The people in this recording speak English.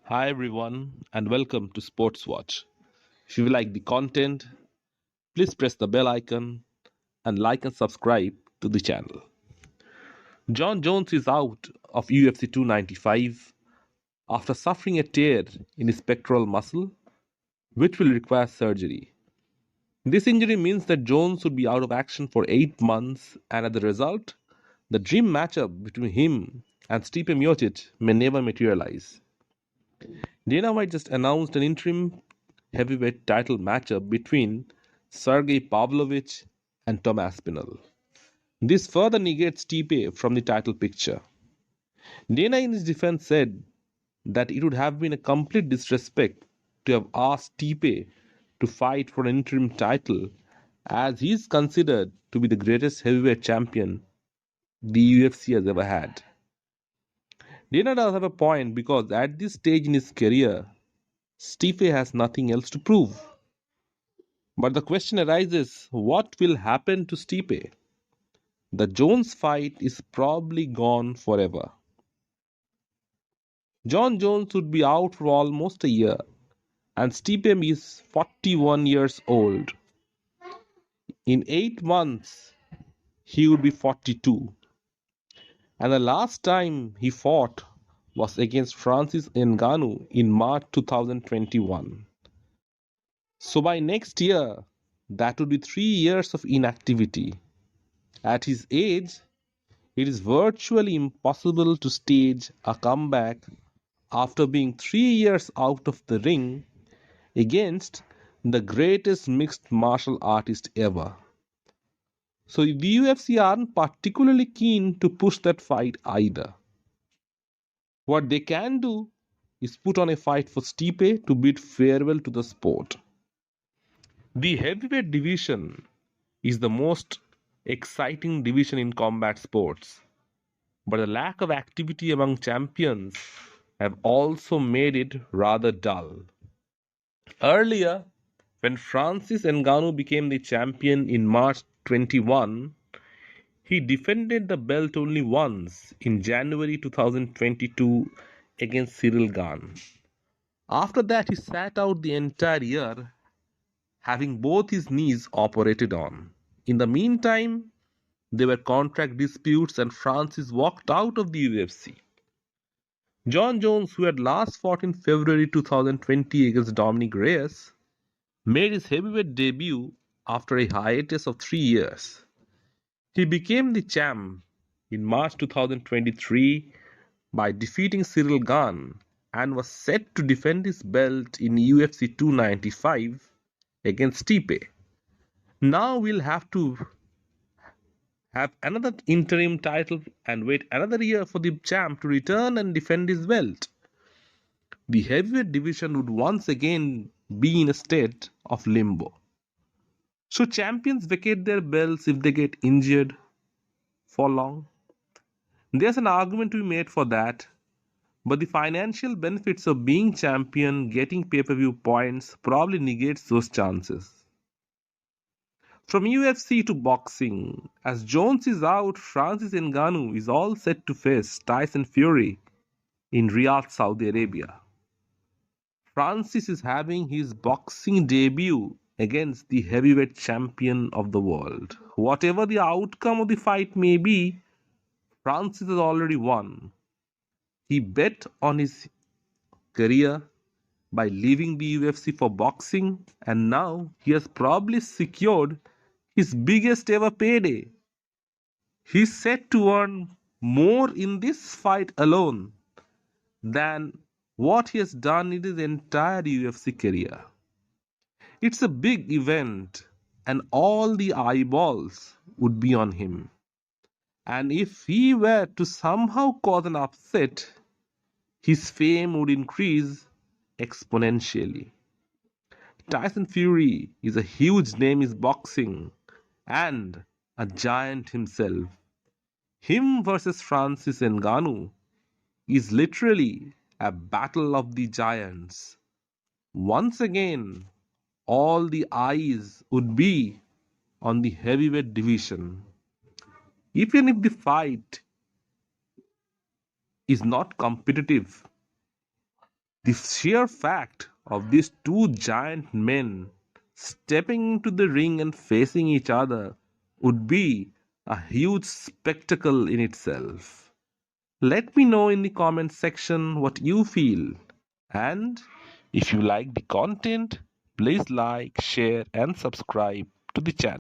Hi everyone and welcome to Sports Watch. If you like the content, please press the bell icon and like and subscribe to the channel. Jon Jones is out of UFC 295 after suffering a tear in his pectoral muscle, which will require surgery. This injury means that Jones would be out of action for 8 months, and as a result, the dream matchup between him and Stipe Miocic may never materialize. Dana White just announced an interim heavyweight title matchup between Sergei Pavlovich and Tom Aspinall. This further negates Stipe from the title picture. Dana, in his defense, said that it would have been a complete disrespect to have asked Stipe to fight for an interim title, as he is considered to be the greatest heavyweight champion the UFC has ever had. Dana does have a point because at this stage in his career, Stipe has nothing else to prove. But the question arises, what will happen to Stipe? The Jones fight is probably gone forever. Jon Jones would be out for almost a year, and Stipe is 41 years old. In 8 months, he would be 42. And the last time he fought was against Francis Ngannou in March 2021. So by next year, that would be 3 years of inactivity. At his age, it is virtually impossible to stage a comeback after being 3 years out of the ring against the greatest mixed martial artist ever. So the UFC aren't particularly keen to push that fight either. What they can do is put on a fight for Stipe to bid farewell to the sport. The heavyweight division is the most exciting division in combat sports, but the lack of activity among champions have also made it rather dull. Earlier, when Francis Ngannou became the champion in March 21, he defended the belt only once in January 2022 against Cyril Gane. After that, he sat out the entire year, having both his knees operated on. In the meantime, there were contract disputes and Francis walked out of the UFC. Jon Jones, who had last fought in February 2020 against Dominic Reyes, made his heavyweight debut after a hiatus of 3 years. He became the champ in March 2023 by defeating Cyril Gane and was set to defend his belt in UFC 295 against Stipe. Now we'll have to have another interim title and wait another year for the champ to return and defend his belt. The heavyweight division would once again be in a state of limbo. Should champions vacate their belts if they get injured for long? There's an argument to be made for that, but the financial benefits of being champion, getting pay-per-view points, probably negates those chances. From UFC to boxing, as Jones is out, Francis Ngannou is all set to face Tyson Fury in Riyadh, Saudi Arabia. Francis is having his boxing debut against the heavyweight champion of the world. Whatever the outcome of the fight may be, Francis has already won. He bet on his career by leaving the UFC for boxing, and now he has probably secured his biggest ever payday. He's set to earn more in this fight alone than what he has done in his entire UFC career. It's a big event, and all the eyeballs would be on him. And if he were to somehow cause an upset, his fame would increase exponentially. Tyson Fury is a huge name in boxing and a giant himself. Him versus Francis Ngannou is literally a battle of the giants. Once again, all the eyes would be on the heavyweight division. Even if the fight is not competitive, The sheer fact of these two giant men stepping into the ring and facing each other would be a huge spectacle in itself. Let me know in the comment section what you feel. And if you like the content, please like, share, and subscribe to the channel.